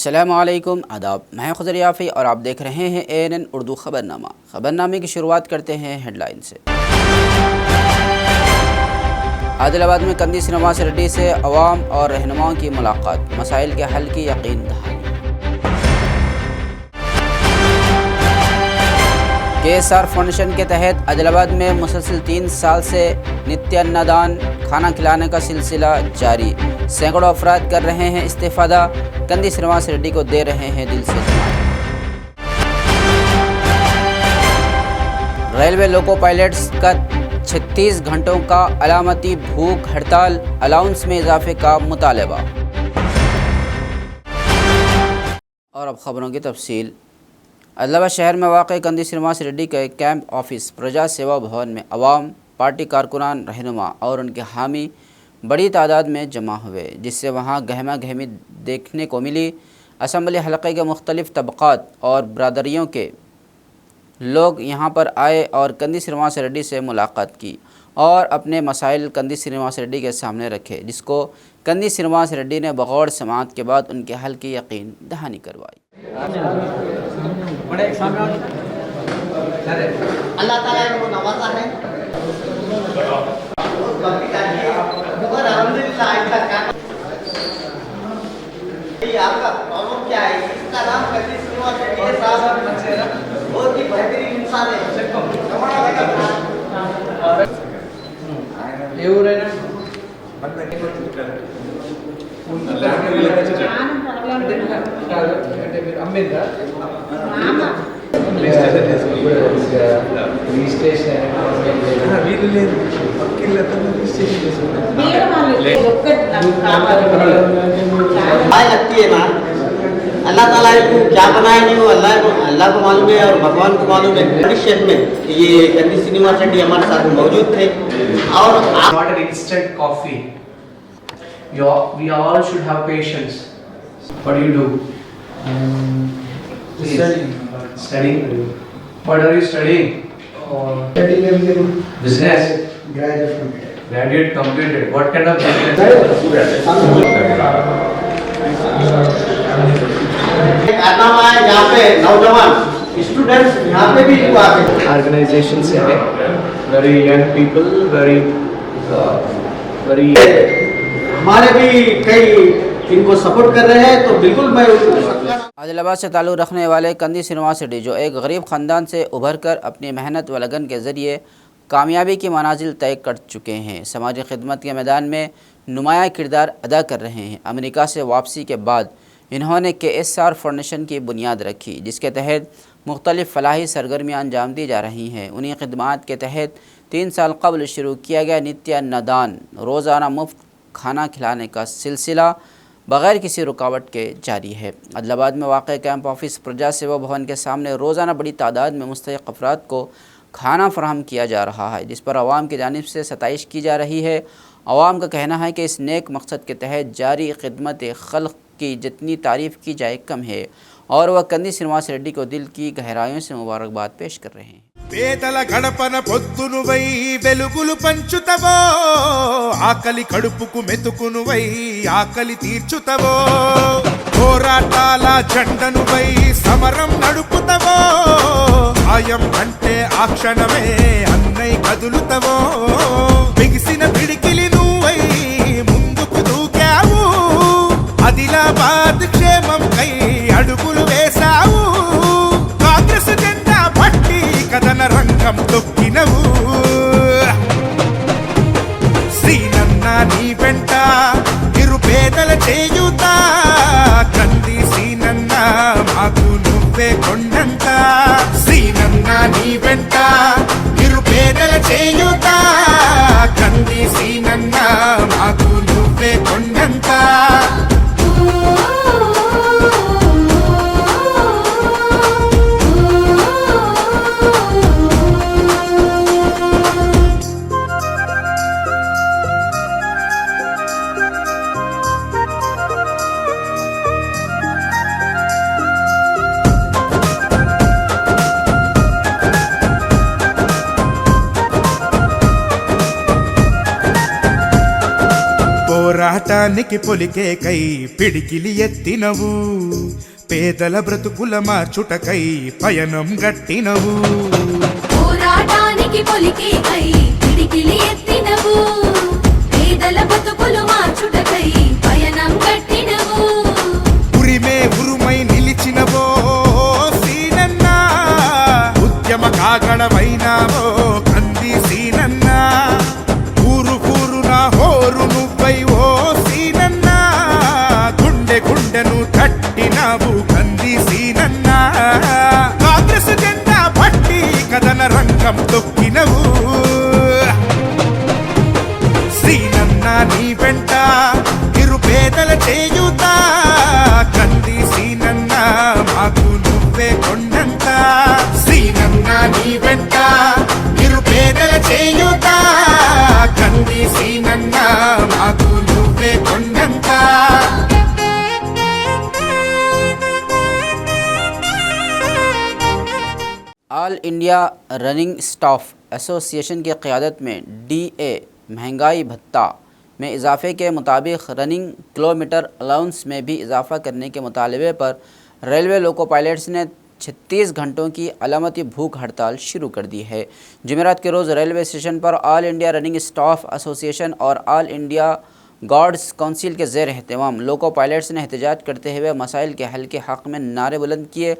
अस्सलामुअलैकुम आदाब, मैं खुज़र याफ़ी और आप देख रहे हैं ANN उर्दू ख़बरनामा। ख़बरनामे की शुरुआत करते हैं हेडलाइन से। आदिलाबाद में कंदी श्रीनिवास रेड्डी से अवाम और रहनुमाओं की मुलाकात, मसाइल के हल की यकीन दहानी। KSR फाउंडेशन के तहत आदिलाबाद में मुसलसल 3 साल से नित्यान्नदान खाना खिलाने का सिलसिला जारी। सैकड़ों अफराद कर रहे हैं इस्तेफ़ादा, कंदी श्रीनिवास रेड्डी को दे रहे हैं दिल से दुआएं। रेलवे लोको पायलट्स का 36 घंटों का अलामती भूख हड़ताल, अलाउंस में इजाफे का मुतालबा। और अब ख़बरों की तफसील। आदिलाबाद शहर में वाक़ कंदी श्रीनिवास रेड्डी के कैंप ऑफिस प्रजा सेवा भवन में अवाम, पार्टी कारकुनान, रहनुमा और उनके हामी बड़ी तादाद में जमा हुए, जिससे वहाँ गहमा गहमी देखने को मिली। असम्बली हलक़े के मुख्तलिफ़ तबक़ात और बरादरियों के लोग यहाँ पर आए और कंदी श्रीनिवास रेड्डी से मुलाकात की और अपने मसाइल कंदी श्रीनिवास रेड्डी के सामने रखे, जिसको कंदी श्रीनिवास रेड्डी ने बग़ौर समाअत के बाद उनके हल की यकीन दहानी करवाई। अल्लाह ताला इनको नवाजा है और अल्हम्दुलिल्लाह आपका प्रॉब्लम क्या है? इसका नाम कंदी श्रीनिवास रेड्डी साहब बहुत ही बेहतरीन इंसान है। लगती है ना, अल्लाह ताला को क्या बनाया नहीं वो अल्लाह को मालूम है और भगवान को मालूम है। कंडीशन में ये कंदी श्रीनिवास रेड्डी हमारे साथ मौजूद थे और not an instant coffee. We all should have patience. What do you do? Studying. What are you studying? Business. Graduate completed. What kind of business? कारनामा है जहाँ पे नौजवान स्टूडेंट्स यहाँ पे भी आते हैं। Organization से है. Very young people. Very. हमारे भी कई इनको सपोर्ट कर रहे हैं, तो बिल्कुल मैं आदिलाबाद से ताल्लुक़ रखने वाले कंदी श्रीनिवास रेड्डी, जो एक गरीब ख़ानदान से उभर कर अपनी मेहनत व लगन के ज़रिए कामयाबी की मनाजिल तय कर चुके हैं, समाजी खिदमत के मैदान में नुमाया किरदार अदा कर रहे हैं। अमेरिका से वापसी के बाद इन्होंने KSR फाउंडेशन की बुनियाद रखी, जिसके तहत मुख्तलिफ़ फ़लाही सरगर्मियाँ अंजाम दी जा रही हैं। उन्हीं खिदमात के तहत 3 साल कबल शुरू किया गया नित्यान्नदान, रोज़ाना मुफ्त खाना खिलाने का सिलसिला बग़ैर किसी रुकावट के जारी है। आदिलाबाद में वाक़ कैंप ऑफिस प्रजा सेवा भवन के सामने रोज़ाना बड़ी तादाद में मुस्तहिक़ अफराद को खाना फराहम किया जा रहा है, जिस पर अवाम की जानिब से सताइश की जा रही है। अवाम का कहना है कि इस नेक मकसद के तहत जारी खिदमत खल्क़ की जितनी तारीफ़ की जाए कम है और वह कंदी श्रीनिवास रेड्डी को दिल की गहराइयों से मुबारकबाद पेश कर रहे हैं। పేదల గడపన పొద్దునువై వెలుగులు పంచుతవో, ఆకలి కడుపుకు మెతుకునువై ఆకలి తీర్చుతవో, పోరాటాల జెండనువై సమరం నడుపుతవో, ఆయం అంటే ఆ క్షణమే అన్నై కదులుతవో, బిగిసిన పిడికిలి నువ్వై ముందుకు దూకావు, ఆదిలాబాద్ క్షేమం కై అడుగులు వేశావు, కాంగ్రెస్ జెండా పట్టి కదన రంగం తొక్కినవు, శ్రీనన్న నీ వెంట నిరుపేదల చేయుత, కంది శ్రీనన్న మాకు నువ్వే కొండంత, శ్రీనన్న నీ వెంట నిరుపేదల చేయుత, కంది శ్రీనన్న మాకు నువ్వే కొండంత. పోరాటానికి పొలికే కై పిడికిలి ఎత్తినవు, పేదల బ్రతుకుల మార్చుటకై పయనం గట్టినవు పోరాటానికి పొలికేకై పిడికిలి ఎత్తినవు పేదల బతుకులు మార్చుటకై పయనం గట్టినవు ఉరిమే ఉరుమై నిలిచినవో సీనన్న ఉద్యమ కాగడమైనావో కంది సీనన్న ఊరు కూరున హోరు నువ్వై ఓ సీనన్న గుండె గుండెను తట్టినావు కంది సీనన్న కాంగ్రెస్ జెండా పట్టి కథన రంగం తొక్కినవు సీనన్న నీ వెంట నిరుపేదల చేయూత కంది సీనన్న మాకు నువ్వే కొండంత సీనన్న నీ వెంట నిరుపేదల చేయూత కంది సీనన్న మాకు నువ్వే కొండంత all India running staff association की क़यादत में DA महंगाई भत्ता में इजाफे के मुताबिक रनिंग किलोमीटर अलाउंस में भी इजाफा करने के मुतालबे पर रेलवे लोको पायलट्स ने 36 घंटों की अलामती भूख हड़ताल शुरू कर दी है। जुमेरात के रोज़ रेलवे स्टेशन पर all India running staff association और ऑल इंडिया गार्ड्स काउंसिल के ज़ेर एहतमाम लोको पायलट्स ने एहतजाज करते हुए मसाइल के हल के हक़ में नारे बुलंद किए।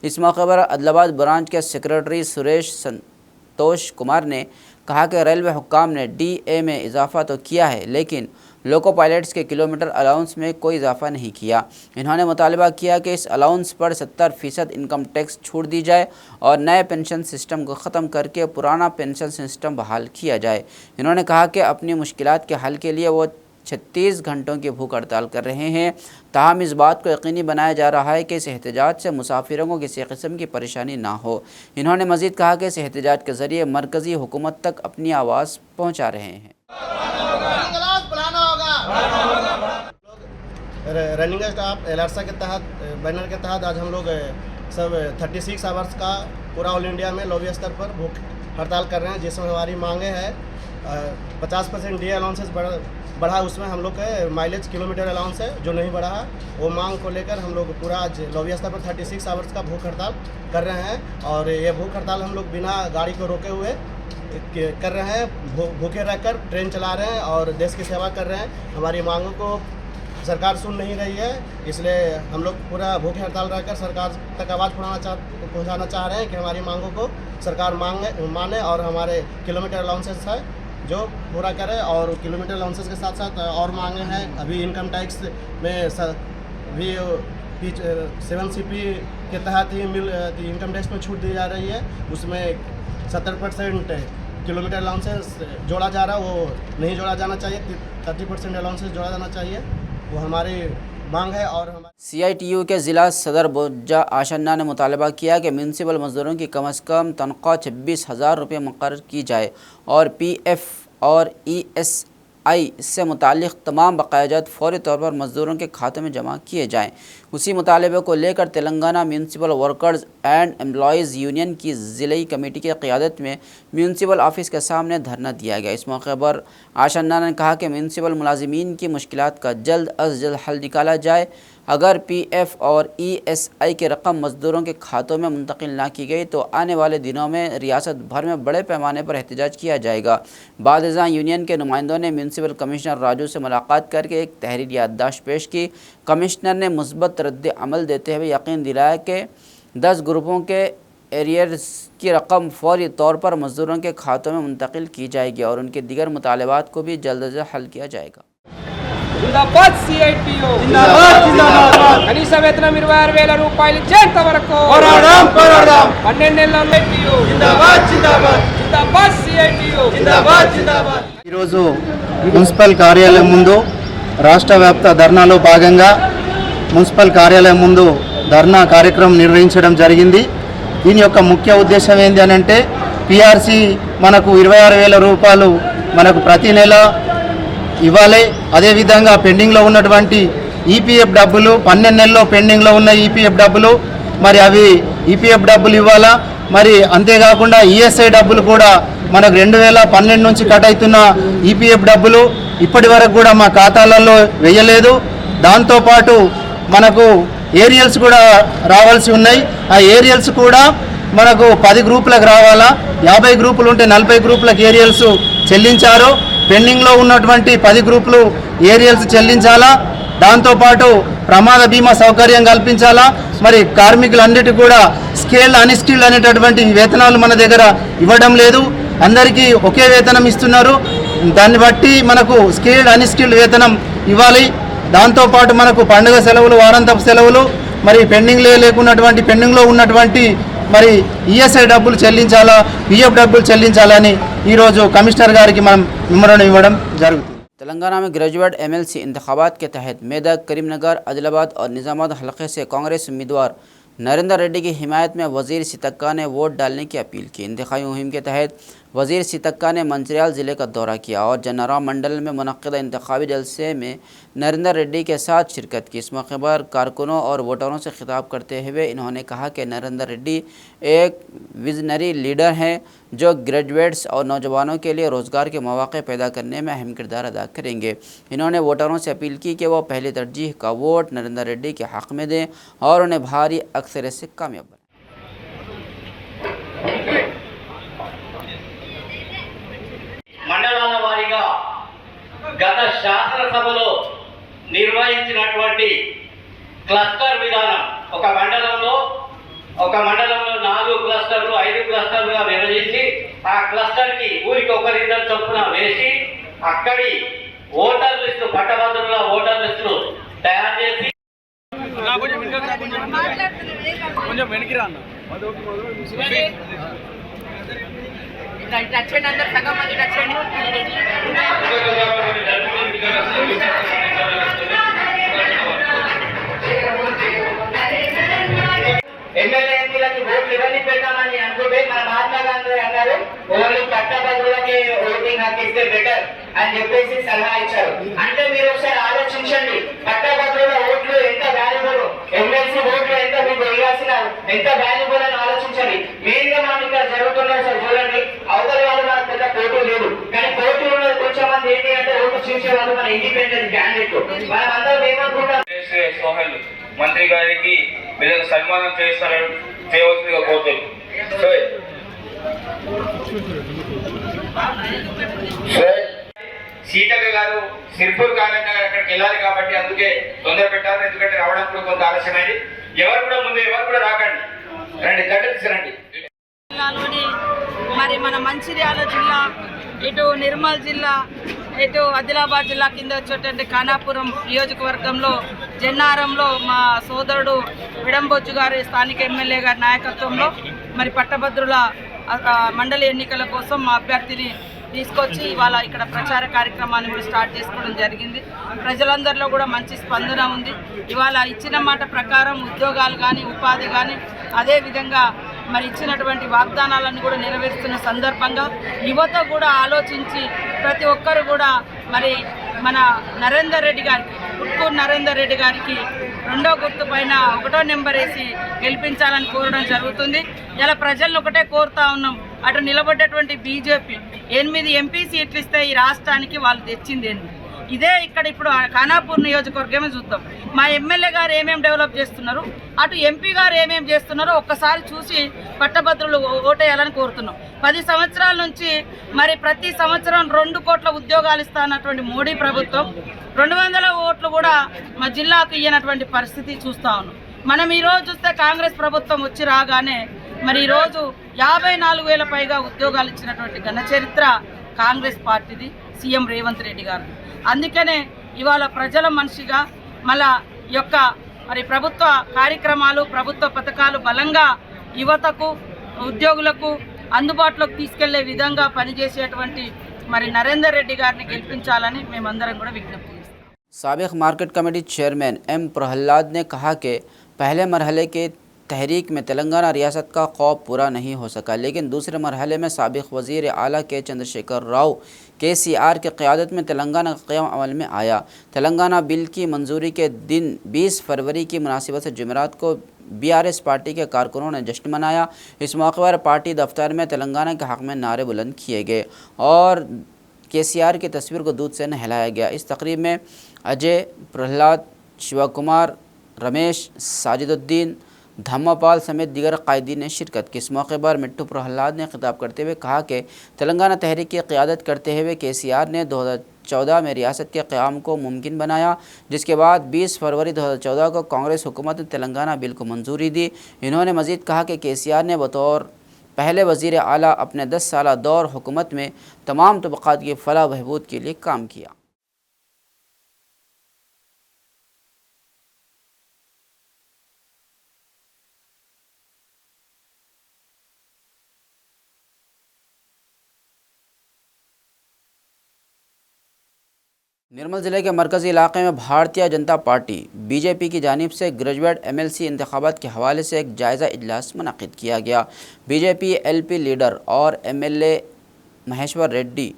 इस मौके पर अदलाबाद ब्रांच के सेक्रेटरी सुरेश संतोष कुमार ने कहा कि रेलवे हुक्काम ने DA में इजाफ़ा तो किया है लेकिन लोको पायलट्स के किलोमीटर अलाउंस में कोई इजाफ़ा नहीं किया। इन्होंने मुतालबा किया कि इस अलाउंस पर 70% इनकम टैक्स छूट दी जाए और नए पेंशन सिस्टम को ख़त्म करके पुराना पेंशन सिस्टम बहाल किया जाए। इन्होंने कहा कि अपनी मुश्किलात के हल के लिए वो 36 घंटों की भूख हड़ताल कर रहे हैं। ताहम इस बात को यकीनी बनाया जा रहा है कि इस एहतजाज से मुसाफिरों को किसी किस्म की परेशानी ना हो। इन्होंने मज़ीद कहा कि इस एहतजाज के ज़रिए मरकज़ी हुकूमत तक अपनी आवाज़ पहुँचा रहे हैं। रनिंग स्टाफ LRSA के तहत बैनर के तहत आज हम लोग सब 36 आवर्स का पूरा ऑल इंडिया में लॉबी स्तर पर भूख हड़ताल कर रहे हैं, जिसमें हमारी मांगे है 50% DA अलाउंसेस बढ़ा, उसमें हम लोग के माइलेज किलोमीटर अलाउंस है जो नहीं बढ़ा है, वो मांग को लेकर हम लोग पूरा आज लॉबी स्तर पर 36 आवर्स का भूख हड़ताल कर रहे हैं। और ये भूख हड़ताल हम लोग बिना गाड़ी को रोके हुए कर रहे हैं, भूखे रहकर ट्रेन चला रहे हैं और देश की सेवा कर रहे हैं। हमारी मांगों को सरकार सुन नहीं रही है, इसलिए हम लोग पूरा भूखे हड़ताल रहकर सरकार तक आवाज़ पहुँचाना चाह रहे हैं कि हमारी मांगों को सरकार माने और हमारे किलोमीटर अलाउंसेस है जो पूरा करे। और किलोमीटर अलाउंसेस के साथ साथ और मांगे हैं, अभी इनकम टैक्स में भी 7CP के तहत ही इनकम टैक्स में छूट दी जा रही है, उसमें 70% किलोमीटर अलाउंसेस जोड़ा जा रहा है, वो नहीं जोड़ा जाना चाहिए, 30% अलाउंसेस जोड़ा जाना चाहिए, वो हमारी मांग है। और CITU के ज़िला सदर बोजा आशन्ना ने मुतालबा किया कि म्यूनसिपल मज़दूरों की कम अज़ कम तनख्वाह 26,000 रुपये मुक़र्रर की जाए और PF और ESI से मुतालिक तमाम बकायाजात फ़ौरी तौर पर मज़दूरों के खातों में जमा किए जाएँ। उसी मुतालबे को लेकर Telangana municipal workers and employees union की ज़िलाई कमेटी की क़यादत में म्यूनसिपल ऑफ़िस के सामने धरना दिया गया। इस मौके पर आशन्ना ने कहा कि म्यूनसिपल मुलाजिमीन की मुश्किलात का जल्द अज़ जल्द हल निकाला जाए। अगर PF और ESI की रकम मज़दूरों के खातों में मुंतकिल ना की गई तो आने वाले दिनों में रियासत भर में बड़े पैमाने पर एहतजाज किया जाएगा। बादशाह यूनियन के नुमाइंदों ने म्यूनसिपल कमिश्नर राजू से मुलाकात करके एक तहरीरी याददाश्त पेश की। कमिश्नर ने मुस्बत रद्द अमल देते हुए यकीन दिलाया कि 10 ग्रुपों के एरियर्स की रकम फौरी तौर पर मज़दूरों के खातों में मुंतकिल की जाएगी और उनके दीगर मुतालबात को भी जल्द अज जल्द हल किया जाएगा। జిందాబాద్ CITU జిందాబాద్ జిందాబాద్ కనీస వేతనం 26,000 రూపాయలు ఇచ్చేంత వరకు పోరాడదాం 12 నెలల CITU జిందాబాద్ CITU ఈరోజు మున్సిపల్ కార్యాలయం ముందు రాష్ట్ర వ్యాప్త ధర్నాలో భాగంగా మున్సిపల్ కార్యాలయం ముందు ధర్నా కార్యక్రమం నిర్వహించడం జరిగింది। దీని యొక్క ముఖ్య ఉద్దేశం ఏంటి అంటే PRC మనకు 26,000 రూపాయలు మనకు ప్రతి నెల ఇవ్వాలి। అదేవిధంగా పెండింగ్లో ఉన్నటువంటి EPF డబ్బులు 12 నెలల్లో పెండింగ్లో ఉన్న EPF డబ్బులు మరి అవి EPF డబ్బులు ఇవ్వాలా। మరి అంతేకాకుండా ESI డబ్బులు కూడా మనకు 2012 నుంచి కట్ అవుతున్న EPF డబ్బులు ఇప్పటి వరకు కూడా మా ఖాతాలలో వేయలేదు। దాంతోపాటు మనకు ఏరియల్స్ కూడా రావాల్సి ఉన్నాయి. ఆ ఏరియల్స్ కూడా మనకు 10 గ్రూపులకు రావాలా, 50 గ్రూపులు ఉంటే 40 గ్రూపులకు ఏరియల్స్ చెల్లించారు. పెండింగ్లో ఉన్నటువంటి 10 గ్రూపులు ఏరియల్స్ చెల్లించాలా. దాంతోపాటు ప్రమాద బీమా సౌకర్యం కల్పించాలా. మరి కార్మికులన్నిటికీ కూడా స్కిల్డ్ అన్స్కిల్డ్ అనేటటువంటి వేతనాలు మన దగ్గర ఇవ్వడం లేదు. అందరికీ ఒకే వేతనం ఇస్తున్నారు. దాన్ని బట్టి మనకు స్కిల్డ్ అన్స్కిల్డ్ వేతనం ఇవ్వాలి. దాంతోపాటు మనకు పండుగ సెలవులు, వారాంతపు సెలవులు, మరి పెండింగ్లో ఉన్నటువంటి మరి ఈఎస్ఐ డబ్బులు చెల్లించాలా, పిఎఫ్ డబ్బులు చెల్లించాలని ఈరోజు కమిషనర్ గారికి మనం మెమోరాండం ఇవ్వడం జరుగుతుంది. तेलंगाना में ग्रेजुएट एमएलसी इंतखाबात के तहत मेदक, करीमनगर, आदिलाबाद और निजामाबाद हलके से कांग्रेस उम्मीदवार नरेंद्र रेड्डी की हिमायत में वजीर सितक्का ने वोट डालने की अपील की। इंतखाबी मुहिम के तहत वजीर सितक्का ने मंचिर्याल ज़िले का दौरा किया और जन्नाराम मंडल में मुनक्किदा इंतखाबी जलसे में नरेंद्र रेड्डी के साथ शिरकत की। इस मौके पर कारकुनों और वोटरों से खिताब करते हुए इन्होंने कहा कि नरेंद्र रेड्डी एक विजनरी लीडर हैं जो ग्रेजुएट्स और नौजवानों के लिए रोज़गार के मौक़े पैदा करने में अहम किरदार अदा करेंगे। इन्होंने वोटरों से अपील की कि वो पहली तरजीह का वोट नरेंद्र रेड्डी के हक़ में दें और उन्हें भारी अक्सरियत से कामयाब बनाएं। మండలాల వారీగా గత శాసనసభలో నిర్వహించినటువంటి క్లస్టర్ విధానం, ఒక మండలంలో 4 క్లస్టర్లు 5 క్లస్టర్లుగా విభజించి ఆ క్లస్టర్కి ఊరికి ఒకరిద్దరు చొప్పున వేసి అక్కడి ఓటర్ లిస్టు, పట్టభద్రుల ఓటర్ లిస్టును తయారు చేసి ఎమ్మెల్యే ఎంపీలకి ఓట్లు ఇవన్నీ పెట్టామని అనుకుంటే మన మహాత్మా గాంధీ అన్నారు ఓన్లీ పట్టభద్రులకి ఓటింగ్ హక్కు ఇస్తే బెటర్ అని చెప్పేసి సలహా ఇచ్చారు. అంటే మీరు ఒకసారి ఆలోచించండి, పట్టభద్రుల ఓట్లు ఎంత వాల్యుబుల్, ఎమ్మెల్సీ ఓట్లు ఎంత మీకు వేయాల్సిన ఎంత వాల్యుబుల్ అని ఆలోచించండి. మెయిన్ గా మనం ఇక్కడ జరుగుతున్నది సార్ చూడండి, అవతల వాళ్ళు మనకు పెద్ద పోటీ లేదు, కానీ పోటీ ఉన్నది కొంచెం మంది ఏంటి అంటే ఓటు చూసే వాళ్ళు మన ఇండిపెండెంట్ క్యాండిడేట్. మనం అందరం ఏమనుకుంటాం, సోహెల్ మంత్రి గారికి వీళ్ళకి సన్మానం చేయవలసిందిగా కోరుతుంది. సీతక్క గారు సిర్పూర్ కాలేజ్ అక్కడికి వెళ్ళాలి కాబట్టి అందుకే తొందర పెట్టారు. ఎందుకంటే రావడం కూడా కొంత ఆలస్యమైంది. ఎవరు కూడా రాకండి, రండి, గడ్డ తీసుకురండి. మరి మన మంచిర్యాల జిల్లా, ఇటు నిర్మల్ జిల్లా, ఇటు ఆదిలాబాద్ జిల్లా కింద వచ్చేటువంటి ఖానాపురం నియోజకవర్గంలో జన్నారంలో మా సోదరుడు విడంబొజ్జు గారి స్థానిక ఎమ్మెల్యే గారి నాయకత్వంలో మరి పట్టభద్రుల మండలి ఎన్నికల కోసం మా అభ్యర్థిని తీసుకొచ్చి ఇవాళ ఇక్కడ ప్రచార కార్యక్రమాన్ని కూడా స్టార్ట్ చేసుకోవడం జరిగింది. ప్రజలందరిలో కూడా మంచి స్పందన ఉంది. ఇవాళ ఇచ్చిన మాట ప్రకారం ఉద్యోగాలు కానీ, ఉపాధి కానీ, అదేవిధంగా మరి ఇచ్చినటువంటి వాగ్దానాలను కూడా నెరవేరుస్తున్న సందర్భంగా యువత కూడా ఆలోచించి ప్రతి ఒక్కరు కూడా మరి మన నరేందర్ రెడ్డి గారికి, ఉట్కూరు నరేందర్ రెడ్డి గారికి 2వ గుర్తు పైన 1వ నెంబర్ వేసి గెలిపించాలని కోరడం జరుగుతుంది. ఇలా ప్రజలను ఒకటే కోరుతా ఉన్నాం, అటు నిలబడ్డటువంటి బీజేపీ 8 ఎంపీ సీట్లు ఇస్తే ఈ రాష్ట్రానికి వాళ్ళు తెచ్చింది ఏంటి? ఇదే ఇక్కడ ఇప్పుడు ఖానాపూర్ నియోజకవర్గమే చూద్దాం. మా ఎమ్మెల్యే గారు ఏమేమి డెవలప్ చేస్తున్నారు, అటు ఎంపీ గారు ఏమేమి చేస్తున్నారో ఒక్కసారి చూసి పట్టభద్రులు ఓటేయాలని కోరుతున్నాం. 10 సంవత్సరాల నుంచి మరి ప్రతి సంవత్సరం 2 కోట్ల ఉద్యోగాలు ఇస్తానటువంటి మోడీ ప్రభుత్వం 200 ఓట్లు కూడా మా జిల్లాకు ఇయ్యనటువంటి పరిస్థితి చూస్తూ ఉన్నాం. మనం ఈరోజు చూస్తే కాంగ్రెస్ ప్రభుత్వం వచ్చి రాగానే మరి ఈరోజు 54,000 పైగా ఉద్యోగాలు ఇచ్చినటువంటి ఘన చరిత్ర కాంగ్రెస్ పార్టీది, సీఎం రేవంత్ రెడ్డి గారు. అందుకనే ఇవాళ ప్రజల మనిషిగా మళ్ళా యొక్క మరి ప్రభుత్వ కార్యక్రమాలు, ప్రభుత్వ పథకాలు బలంగా యువతకు, ఉద్యోగులకు అందుబాటులోకి తీసుకెళ్లే విధంగా పనిచేసేటువంటి మరి నరేందర్ రెడ్డి గారిని గెలిపించాలని మేమందరం కూడా విజ్ఞప్తి చేస్తాం. साबिक़ market committee chairman M Prahlad ने कहा कि पहले मरहले के तहरीक में तेलंगाना रियासत का खौफ पूरा नहीं हो सका, लेकिन दूसरे मरहले में साबिक़ वज़ीर आला के चंद्रशेखर राव KCR की क़यादत में तेलंगाना का क़याम अमल में आया। तेलंगाना बिल की मंजूरी के दिन 20 फरवरी की मुनासिबत से जुमेरात को BRS पार्टी के कारकुनों ने जश्न मनाया। इस मौके पर पार्टी दफ्तर में तेलंगाना के हक़ में नारे बुलंद किए गए और KCR की तस्वीर को दूध से नहलाया गया। इस तकरीब में अजय, प्रहलाद, शिवा कुमार, रमेश, साजिदुद्दीन, धम्मपाल समेत दीगर कायदीन ने शिरकत की। इस मौके पर मिट्टू प्रहलाद ने खिताब करते हुए कहा कि तेलंगाना तहरीक की क़यादत करते हुए KCR ने 2014 में रियासत के क़याम को मुमकिन बनाया, जिसके बाद 20 फरवरी 2014 को कांग्रेस हुकूमत ने तेलंगाना बिल को मंजूरी दी। इन्होंने मज़ीद कहा कि KCR ने बतौर पहले वज़ीर आला अपने 10 साला दौर हुकूमत में तमाम तबक़ात की फलाह बहबूद के लिए काम किया। निर्मल ज़िले के मरकज़ी इलाके में भारतीय जनता पार्टी BJP की जानिब से ग्रेजुएट MLC इंतखाबात के हवाले से एक जायज़ा इजलास मुनक़िद किया गया। BJP LP लीडर और MLA महेश्वर रेड्डी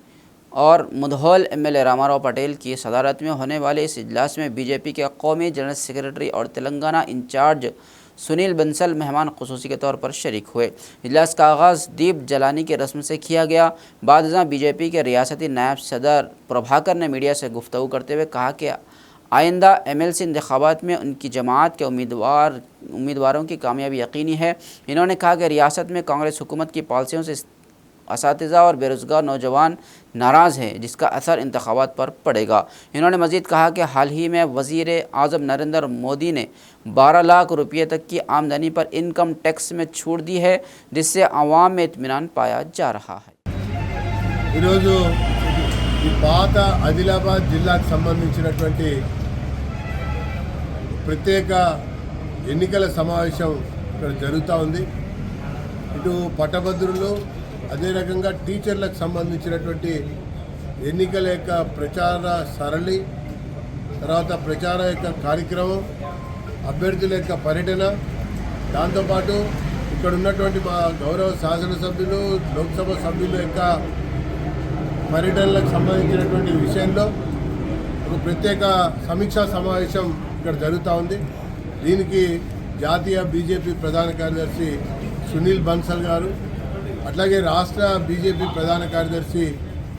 और मुधोल MLA रामाराव पटेल की सदारत में होने वाले इस इजलास में BJP के कौमी जनरल सेक्रेटरी और तेलंगाना इंचार्ज सुनील बंसल मेहमान ख़ुसूसी के तौर पर शरीक हुए। इजलास का आगाज़ दीप जलाने की रस्म से किया गया। बादशाह BJP के रियासती नायब सदर प्रभाकर ने मीडिया से गुफ्तगू करते हुए कहा कि आइंदा MLC इंतखाबात में उनकी जमात के उम्मीदवारों की कामयाबी यकीनी है। इन्होंने कहा कि रियासत में कांग्रेस हुकूमत की पॉलिसियों से असातिज़ा और बेरोज़गार नौजवान नाराज़ हैं, जिसका असर इंतखाबात पर पड़ेगा। इन्होंने मज़ीद कहा कि हाल ही में वज़ीर आज़म नरेंद्र मोदी ने 12 लाख रुपये तक की आमदनी पर इनकम टैक्स में छूट दी है, जिससे आवाम में इत्मीनान पाया जा रहा है। పాత ఆదిలాబాద్ జిల్లాకు సంబంధించినటువంటి ప్రత్యేక ఎన్నికల సమావేశం ఇక్కడ జరుగుతూ ఉంది. ఇటు పట్టభద్రులు అదే రకంగా టీచర్లకు సంబంధించినటువంటి ఎన్నికల యొక్క ప్రచార సరళి, తర్వాత ప్రచార యొక్క కార్యక్రమం, అభ్యర్థుల యొక్క పర్యటన, దాంతోపాటు ఇక్కడ ఉన్నటువంటి మా గౌరవ శాసనసభ్యులు, లోక్సభ సభ్యుల యొక్క పర్యటనలకు సంబంధించినటువంటి విషయంలో ఒక ప్రత్యేక సమీక్షా సమావేశం ఇక్కడ జరుగుతూ ఉంది. దీనికి జాతీయ BJP ప్రధాన కార్యదర్శి సునీల్ బన్సల్ గారు, అట్లాగే రాష్ట్ర BJP ప్రధాన కార్యదర్శి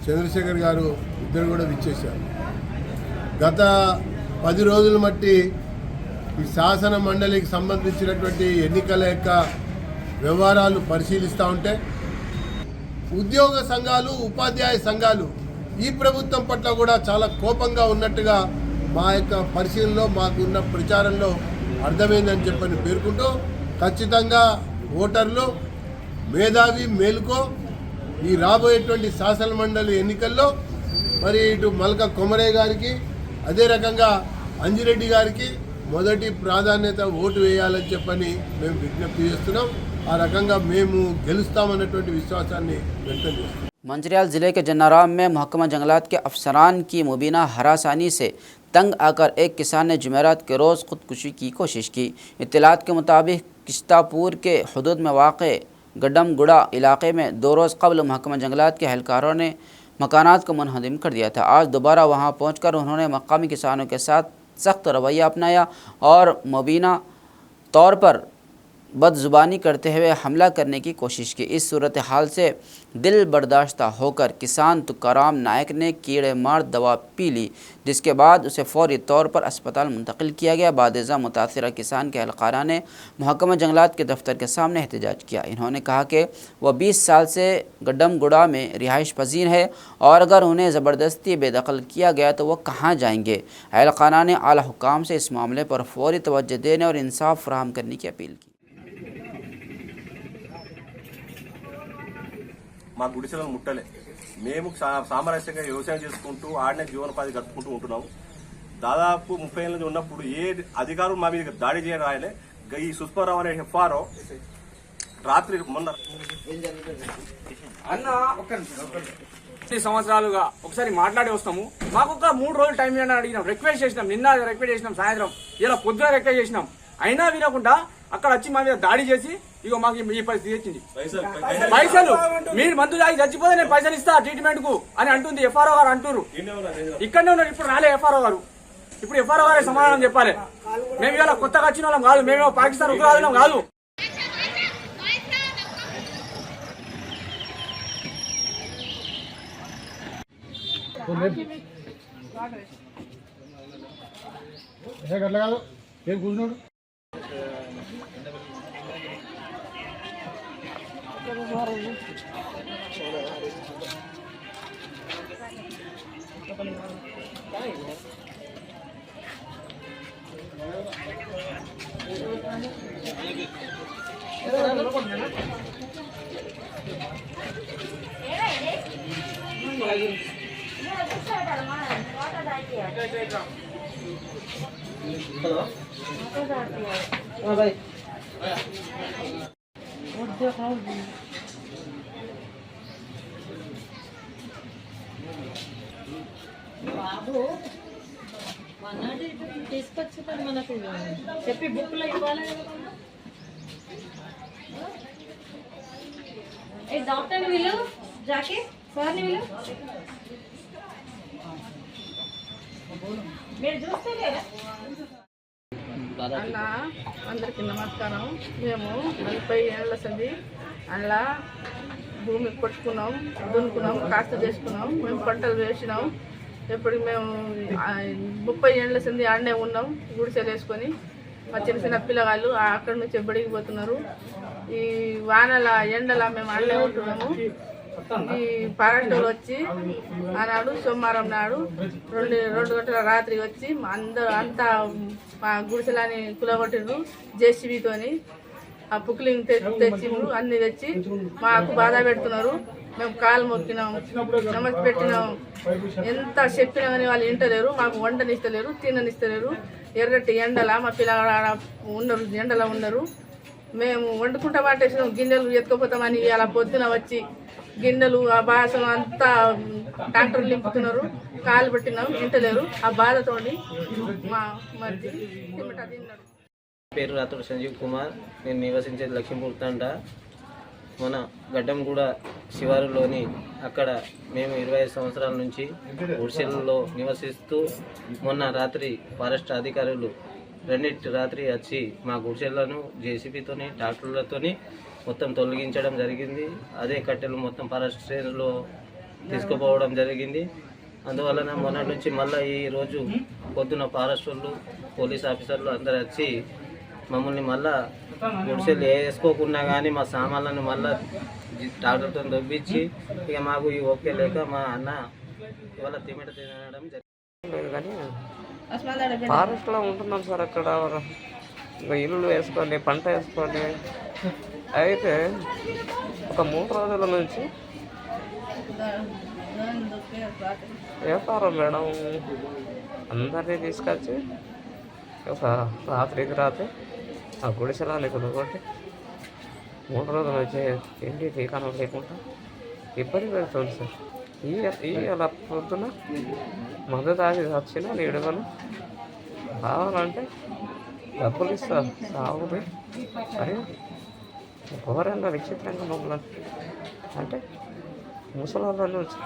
చంద్రశేఖర్ గారు ఇద్దరు కూడా విచ్చేశారు. గత 10 రోజుల మట్టి ఈ శాసన మండలికి సంబంధించినటువంటి ఎన్నికల యొక్క వ్యవహారాలు పరిశీలిస్తూ ఉంటే ఉద్యోగ సంఘాలు, ఉపాధ్యాయ సంఘాలు ఈ ప్రభుత్వం పట్ల కూడా చాలా కోపంగా ఉన్నట్టుగా మా యొక్క పరిశీలనలో, మాకున్న ప్రచారంలో అర్థమైందని చెప్పని పేర్కొంటూ, ఖచ్చితంగా ఓటర్లు మేధావి మేలుకో ఈ రాబోయేటువంటి శాసన మండలి ఎన్నికల్లో మరి ఇటు మల్క కొమరయ్య గారికి, అదే రకంగా అంజిరెడ్డి గారికి మొదటి ప్రాధాన్యత ఓటు వేయాలని చెప్పని మేము విజ్ఞప్తి చేస్తున్నాం. ఆ రకంగా మేము గెలుస్తామన్నటువంటి విశ్వాసాన్ని వ్యక్తం చేస్తున్నాం. मंचिरियाल ज़िले के जन्नाराम में महकमा जंगलात के अफसरान की मुबीना हरासानी से तंग आकर एक किसान ने जुमेरात के रोज़ ख़ुदकुशी की कोशिश की। इत्तलात के मुताबिक किश्तापुर के हदूद में वाक़े गडमगुड़ा इलाके में 2 रोज़ कबल महकमा जंगलात के एहलकारों ने मकानात को मुनहदम कर दिया था। आज दोबारा वहाँ पहुँचकर उन्होंने मकामी किसानों के साथ सख्त रवैया अपनाया और मुबीना तौर पर बदजुबानी करते हुए हमला करने की कोशिश की। इस सूरत हाल से दिल बर्दाश्ता होकर किसान तुकाराम नायक ने कीड़े मार दवा पी ली, जिसके बाद उसे फौरी तौर पर अस्पताल मुंतकिल किया गया। बादशाह मुतासिरा किसान के एहलकारा ने महकमा जंगलात के दफ्तर के सामने एहतजाज किया। इन्होंने कहा कि वह 20 साल से गडमगुड़ा में रिहाइश पजीर है और अगर उन्हें ज़बरदस्ती बेदखल किया गया तो वह कहाँ जाएंगे। एहलकारा ने आला हुकाम से इस मामले पर फौरी तवज्जो देने और इंसाफ फराहम करने की अपील की। మా గుడిసెలను ముట్టలే, మేము సామరస్యంగా వ్యవసాయం చేసుకుంటూ ఆడనే జీవనోపాధి గడుపుకుంటూ ఉంటున్నాము. దాదాపు 30 ఏళ్ళ ఉన్నప్పుడు ఏ అధికారులు మా మీద దాడి చేయడం రాయలే. ఈ సుస్మారావు అనే FRO రాత్రి మొన్న అన్న సంవత్సరాలుగా ఒకసారి మాట్లాడి వస్తాము, మాకు ఒక 3 రోజులు టైం ఇవ్వండి అడిగినాం, రిక్వెస్ట్ చేసినాం, నిన్న రిక్వెస్ట్ చేసినాం, సాయంత్రం ఇలా పొద్దున రిక్వెస్ట్ చేసినాం. అయినా వినకుండా అక్కడ వచ్చి మా మీద దాడి చేసి ఇగో మాకు ఈ పరిస్థితి వచ్చింది. పైసలు మీరు మందు తాగి చచ్చిపోతే నేను పైసలు ఇస్తా ట్రీట్మెంట్ కు అని అంటుంది FRO గారు అంటారు. ఇక్కడనే ఉన్నారు, ఇప్పుడు రాలే FRO గారు. ఇప్పుడు FRO గారే సమాధానం చెప్పాలి. మేము ఇలా కొత్తగా వచ్చిన వాళ్ళం కాదు, మేము పాకిస్తాన్ ఉగ్రవాదులం కాదు. బాబు మన్నాడు తీసుకొచ్చి మనకు చెప్పి బుక్లో ఇవ్వాలి. డాక్టర్ని వీళ్ళు జాకే సార్ని వీళ్ళు మీరు చూస్తే అన్న అందరికి నమస్కారం. మేము 40 ఏళ్ళ సంది అలా భూమి కొట్టుకున్నాం, దున్నుకున్నాం, కాస్త చేసుకున్నాం, మేము పంటలు వేసినాం. ఎప్పటికి మేము 30 ఏళ్ళ సంది ఆడనే ఉన్నాం గుడిసెలు వేసుకొని. మా చిన్న చిన్న పిల్లగాళ్ళు అక్కడి నుంచి బడికి పోతున్నారు. ఈ వానల ఎండల మేము ఆడనే ఉంటున్నాము. ఈ పరంటోలు వచ్చి ఆనాడు సోమవారం నాడు 2 గంటల రాత్రి వచ్చి అందరూ అంతా మా గుడిసెలని కులగొట్టిండ్రు జేసీబీతోని. ఆ పుక్లింగ్ తెచ్చిండ్రు, అన్ని తెచ్చి మాకు బాధ పెడుతున్నారు. మేము కాలు మొక్కినాం, నమస్ పెట్టినాం, ఎంత చెప్పినా కానీ వాళ్ళు వింటలేరు. మాకు వంటనిస్తలేరు, తిననిస్తలేరు. ఎర్రటి ఎండల మా పిల్లగాడ ఉన్నారు, ఎండలో ఉన్నారు. మేము వండుకుంటా పట్టేసినాం, గిన్నెలు ఎత్తుకుపోతామని అలా పొద్దున వచ్చి గిన్నెలు ఆ బాసలు అంతా ట్రాక్టర్లు నింపుతున్నారు. కాలు పెట్టినాం, తింటలేరు. ఆ బాధతోని మా మరిది తిన్నాడు. పేరు రాతోడు సంజీవ్ కుమార్. నేను నివసించేది లక్ష్మీపూర్ తండ. మన గడ్డంగూడ శివారులోని అక్కడ మేము 25 సంవత్సరాల నుంచి గుడిసెలలో నివసిస్తూ మొన్న రాత్రి ఫారెస్ట్ అధికారులు 2 రాత్రి వచ్చి మా గుడిసెలను జేసీబీతోని ట్రాక్టర్లతోని మొత్తం తొలగించడం జరిగింది. అదే కట్టెలు మొత్తం ఫారెస్ట్ రేంజ్లో తీసుకుపోవడం జరిగింది. అందువలన మొన్న నుంచి మళ్ళీ ఈరోజు పొద్దున ఫారెస్ట్ వాళ్ళు, పోలీస్ ఆఫీసర్లు అందరు వచ్చి మమ్మల్ని మళ్ళా గుడిసెలు వేసుకోకున్నా కానీ మా సామాన్లను మళ్ళీ ట్రాక్టర్తో దొబ్బించి ఇక మాకు ఈ ఓకే లేక మా అన్న ఇవాళ తిమిట తినడం జరిగింది. కానీ ఫారెస్ట్లో ఉంటున్నాం సార్. అక్కడ ఇల్లు వేసుకొని పంట వేసుకొని అయితే ఒక 3 రోజుల నుంచి వ్యాపారం మేడం అందరినీ తీసుకొచ్చి ఒక రాత్రికి రాత్రి ఆ గుడిసెలాన్ని కొనుక్కోటి 3 రోజులు వచ్చి ఏంటి టీకానం లేకుండా ఇబ్బంది పెడుతుంది సార్. అలా పొద్దున మందు తాగి వచ్చినా నీడుగను కావాలంటే డబ్బులు ఇస్తా సాగుది అని ఘోరంగా విచిత్రంగా మమ్మల్ని అంటే ముసలి నుంచి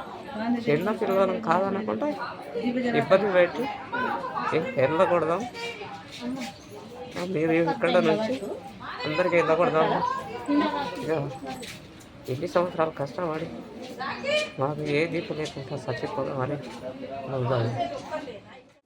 చిన్న పిల్లలను కాదనుకుంటే ఇబ్బంది పెట్టి వెళ్ళకూడదాం, మీరు ఇక్కడ నుంచి అందరికీ వెళ్ళకూడదాం. ఎన్ని సంవత్సరాలు కష్టపడి మాకు ఏ దీపు లేకుండా చచ్చిపోదామని.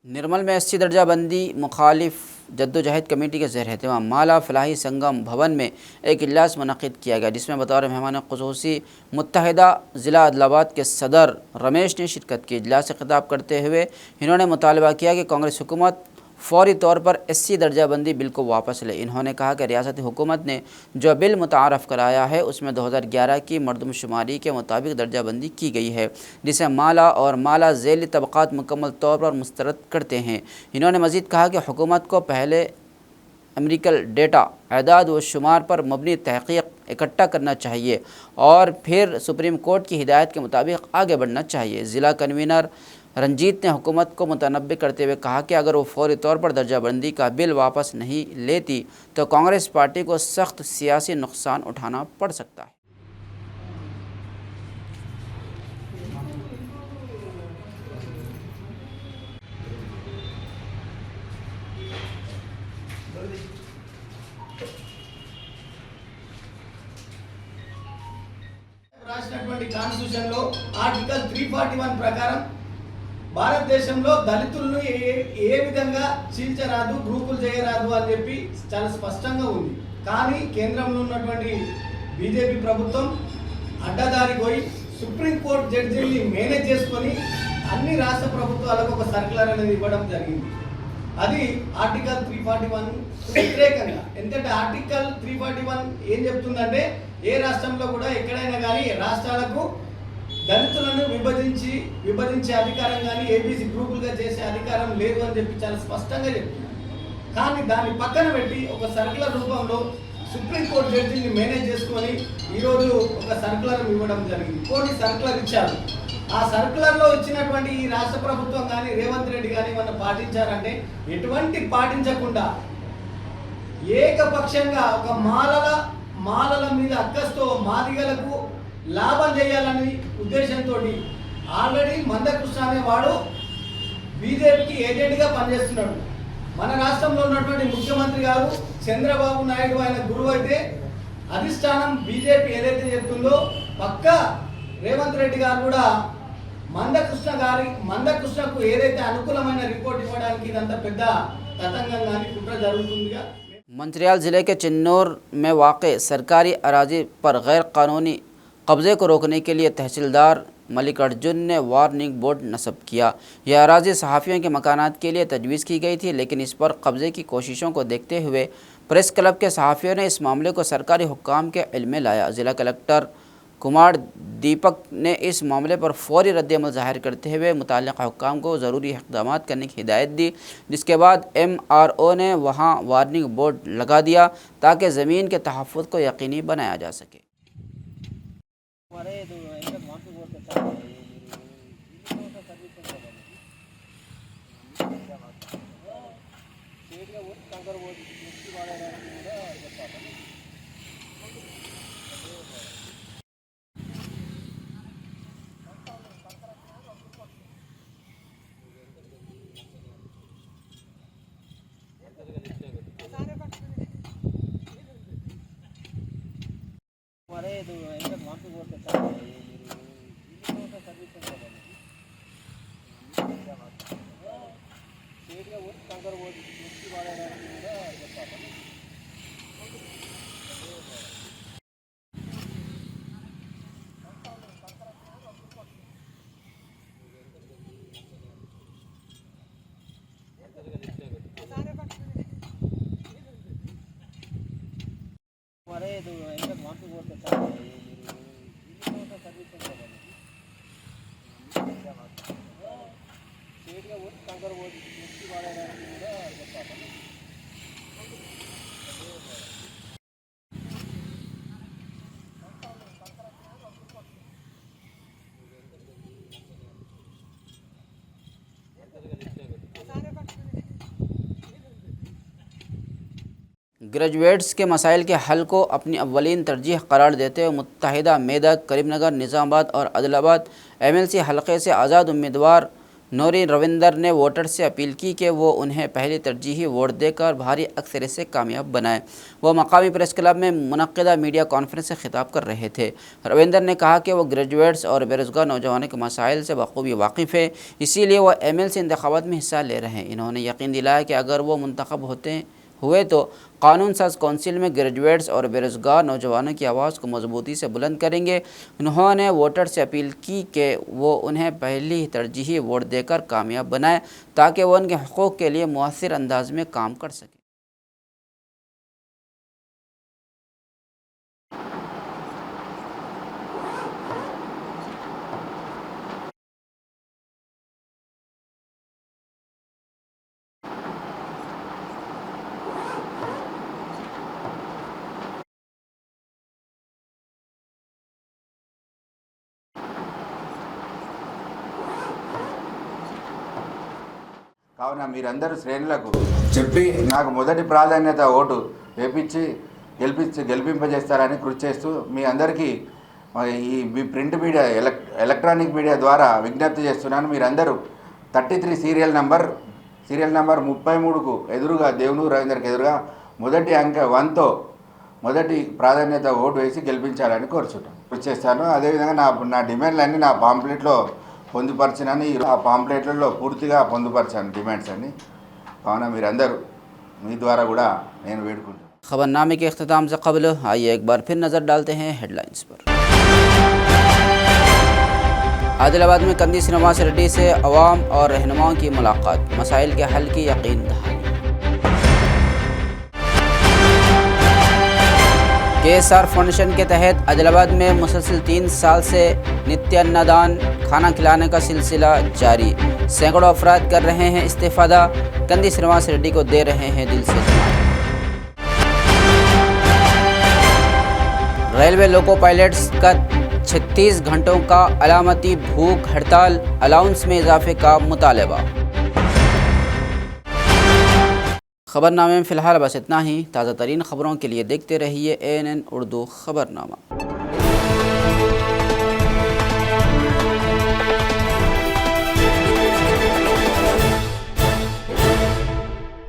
निर्मल में 80 दर्जा बंदी मुखालिफ जद्दोजहद कमेटी के ज़रिए तमाम माला फलाही संगम भवन में एक इजलास मुनक़िद किया गया, जिसमें बतौर मेहमान ख़ुसूसी मुत्तहिदा ज़िला आदिलाबाद के सदर रमेश ने शिरकत की। इजलास से खिताब करते हुए इन्होंने मुतालबा किया कि कांग्रेस हुकूमत फ़ौरी तौर पर 80 दर्जा बंदी बिल को वापस ले। इन्होंने कहा कि रियासती हुकूमत ने जो बिल मुतारफ़ कराया है उसमें 2011 की मरदमशुमारी के मुताबिक दर्जा बंदी की गई है, जिसे माला और माला ज़ैली तबक़ात मुकम्मल तौर पर मुस्तरद करते हैं। इन्होंने मज़ीद कहा कि हुकूमत को पहले अमेरिकल डेटा एदाद व शुमार पर मबनी तहक़ीक़ इकट्ठा करना चाहिए और फिर सुप्रीम कोर्ट की हिदायत के मुताबिक आगे बढ़ना चाहिए। ज़िला कन्वीनर रंजीत ने हुकूमत को मुतनब्बे करते हुए कहा कि अगर वो फौरी तौर पर दर्जाबंदी का बिल वापस नहीं लेती तो कांग्रेस पार्टी को सख्त सियासी नुकसान उठाना पड़ सकता है। రాసినటువంటి కాన్స్టిట్యూషన్ లో ఆర్టికల్ 341 ప్రకారం భారతదేశంలో దళితులను ఏ విధంగా చీల్చరాదు, గ్రూపులు చేయరాదు అని చెప్పి చాలా స్పష్టంగా ఉంది. కానీ కేంద్రంలో ఉన్నటువంటి బీజేపీ ప్రభుత్వం అడ్డదారి పోయి సుప్రీంకోర్టు జడ్జిల్ని మేనేజ్ చేసుకొని అన్ని రాష్ట్ర ప్రభుత్వాలకు ఒక సర్కులర్ అనేది ఇవ్వడం జరిగింది. అది ఆర్టికల్ 341 వ్యతిరేకంగా. ఎందుకంటే ఆర్టికల్ 341 ఏం చెప్తుందంటే ఏ రాష్ట్రంలో కూడా ఎక్కడైనా కానీ రాష్ట్రాలకు దళితులను విభజించే అధికారం కానీ ఏబీసీ గ్రూపులుగా చేసే అధికారం లేదు అని చెప్పి చాలా స్పష్టంగా చెప్తుంది. కానీ దాన్ని పక్కన పెట్టి ఒక సర్కులర్ రూపంలో సుప్రీంకోర్టు జడ్జిని మేనేజ్ చేసుకొని ఈరోజు ఒక సర్కులర్ ఇవ్వడం జరిగింది. కొన్ని సర్కులర్ ఇచ్చారు. ఆ సర్కులర్లో ఇచ్చినటువంటి ఈ రాష్ట్ర ప్రభుత్వం కానీ రేవంత్ రెడ్డి కానీ ఏమన్నా పాటించారంటే ఎటువంటి పాటించకుండా ఏకపక్షంగా ఒక మాలల మీద అక్కస్తో మాదిగలకు లాభం చేయాలని ఉద్దేశంతో ఆల్రెడీ మందకృష్ణ అనేవాడు బీజేపీకి ఏజెంట్గా పనిచేస్తున్నాడు. మన రాష్ట్రంలో ఉన్నటువంటి ముఖ్యమంత్రి గారు చంద్రబాబు నాయుడు ఆయన గురువు అయితే అధిష్టానం బీజేపీ ఏదైతే చెప్తుందో పక్కా రేవంత్ రెడ్డి గారు కూడా మందకృష్ణకు ఏదైతే అనుకూలమైన రిపోర్ట్ ఇవ్వడానికి ఇదంతా పెద్ద తతంగం కానీ కుట్ర జరుగుతుందిగా. मंचिरियाल ज़िले के चिन्नौर में वाक़ सरकारी अराजी पर गैर कानूनी कब्ज़े को रोकने के लिए तहसीलदार मल्लिकार्जुन ने वार्निंग बोर्ड नस्ब किया। यह अराजी सहाफ़ियों के मकानात के लिए तजवीज़ की गई थी, लेकिन इस पर कब्ज़े की कोशिशों को देखते हुए प्रेस क्लब के सहाफ़ियों ने इस मामले को सरकारी हुक्काम के इल्म में लाया। ज़िला कलेक्टर कुमार दीपक ने इस मामले पर फौरी रद्द-ए-अमल ज़ाहिर करते हुए मुताल्लिक़ा हुक्काम को ज़रूरी इक़दाम करने की हिदायत दी, जिसके बाद MRO ने वहां वार्निंग बोर्ड लगा दिया ताकि ज़मीन के तहफ़्फ़ुज़ को यकीनी बनाया जा सके। ग्रेजुएट्स के मसाइल के हल को अपनी अव्वलीन तरजीह करार देते हुए मुत्तहिदा मेदक, करीमनगर, निज़ामाबाद और आदिलाबाद MLC हलक़े से आज़ाद उम्मीदवार नूरी रविंदर ने वोटर से अपील की कि वो उन्हें पहली तरजीही वोट देकर भारी अक्सरियत से कामयाब बनाए। वो मकामी प्रेस क्लब में मुनक्किदा मीडिया कॉन्फ्रेंस से खिताब कर रहे थे। रविंदर ने कहा कि वो ग्रेजुएट्स और बेरोज़गार नौजवानों के मसाइल से बखूबी वाकिफ़ है, इसीलिए वो MLC इंतखाबात में हिस्सा ले रहे हैं। इन्होंने यकीन दिलाया कि अगर वो मुंतखब हुए तो कानून साज कौंसिल में ग्रेजुएट्स और बेरोज़गार नौजवानों की आवाज़ को मजबूती से बुलंद करेंगे। उन्होंने वोटर से अपील की कि वो उन्हें पहली तरजीही वोट देकर कामयाब बनाए ताकि वो उनके हक़ूक़ के लिए मुअस्सिर अंदाज में काम कर सकें। కావున మీరందరూ శ్రేణులకు చెప్పి నాకు మొదటి ప్రాధాన్యత ఓటు వేపించి గెలిపింపజేస్తారని కృషి చేస్తూ మీ అందరికీ me print media electronic media ద్వారా విజ్ఞప్తి చేస్తున్నాను. మీరందరూ 33 సీరియల్ నంబర్ 33కు ఎదురుగా దేవునూరు రవీందర్కి ఎదురుగా మొదటి అంక 1తో మొదటి ప్రాధాన్యత ఓటు వేసి గెలిపించాలని కోరుచున్నాను. కృషి చేస్తాను. అదేవిధంగా నా డిమాండ్లన్నీ నా పాంప్లెట్లో పొందుపరచనని ఆ పాంప్లెట్లలో పూర్తిగా పొందుపరచాను డిమాండ్స్ అన్ని. కావున మీరందరూ మీ ద్వారా కూడా నేను వేడుకుంటున్నాను. खबरनामे के अख्ताम से कबल आइए एक बार फिर नज़र डालते हैं हेडलाइंस पर। आदिलाबाद में कंदी श्रीनिवास रेड्डी से अवाम और रहनुमाओं की मुलाकात, मसाइल के हल की यकीन दहानी। KSR फाउंडेशन के तहत आदिलाबाद में मुसलसल 3 साल से नित्य अन्नदान खाना खिलाने का सिलसिला जारी, सैकड़ों अफराद कर रहे हैं इस्तेफादा, कंदी श्रीनिवास रेड्डी को दे रहे हैं दिल से दुआ। रेलवे लोको पायलट्स का 36 घंटों का अलामती भूख हड़ताल, अलाउंस में इजाफे का मुतालबा। खबरनामे में फ़िलहाल बस इतना ही। ताज़ा तरीन खबरों के लिए देखते रहिए ANN उर्दू खबरनामा।